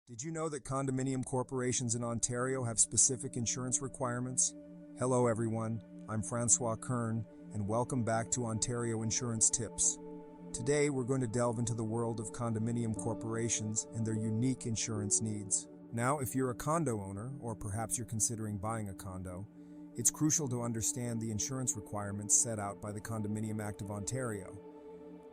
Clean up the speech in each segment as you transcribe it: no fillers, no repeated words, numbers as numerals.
Did you know that condominium corporations in Ontario have specific insurance requirements? Hello everyone, I'm Francois Kern, and welcome back to Ontario Insurance Tips. Today we're going to delve into the world of condominium corporations and their unique insurance needs. Now, if you're a condo owner, or perhaps you're considering buying a condo, it's crucial to understand the insurance requirements set out by the Condominium Act of Ontario.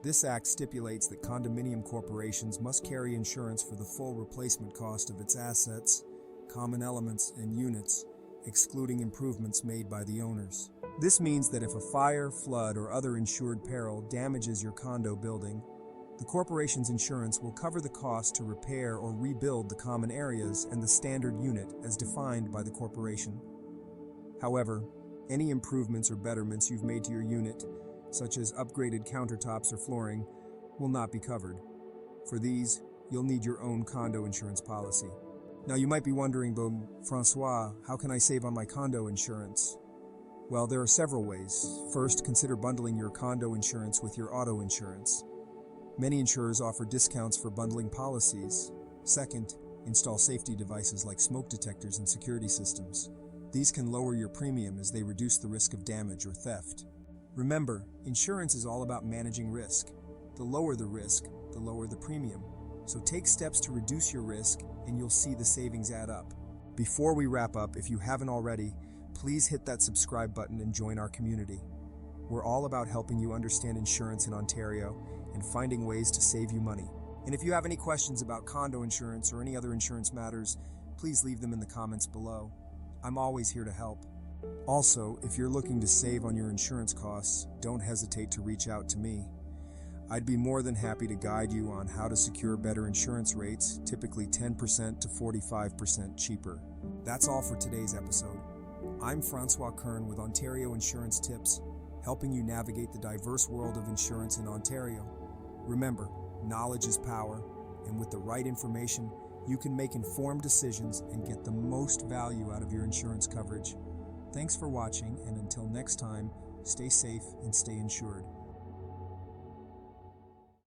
This act stipulates that condominium corporations must carry insurance for the full replacement cost of its assets, common elements, and units, excluding improvements made by the owners. This means that if a fire, flood, or other insured peril damages your condo building, the corporation's insurance will cover the cost to repair or rebuild the common areas and the standard unit as defined by the corporation. However, any improvements or betterments you've made to your unit, such as upgraded countertops or flooring, will not be covered. For these, you'll need your own condo insurance policy. Now you might be wondering, but Francois, how can I save on my condo insurance? Well, there are several ways. First, consider bundling your condo insurance with your auto insurance. Many insurers offer discounts for bundling policies. Second, install safety devices like smoke detectors and security systems. These can lower your premium as they reduce the risk of damage or theft. Remember, insurance is all about managing risk. The lower the risk, the lower the premium. So take steps to reduce your risk and you'll see the savings add up. Before we wrap up, if you haven't already, please hit that subscribe button and join our community. We're all about helping you understand insurance in Ontario and finding ways to save you money. And if you have any questions about condo insurance or any other insurance matters, please leave them in the comments below. I'm always here to help. Also, if you're looking to save on your insurance costs, don't hesitate to reach out to me. I'd be more than happy to guide you on how to secure better insurance rates, typically 10% to 45% cheaper. That's all for today's episode. I'm Francois Kern with Ontario Insurance Tips, helping you navigate the diverse world of insurance in Ontario. Remember, knowledge is power, and with the right information, you can make informed decisions and get the most value out of your insurance coverage. Thanks for watching, and until next time, stay safe and stay insured.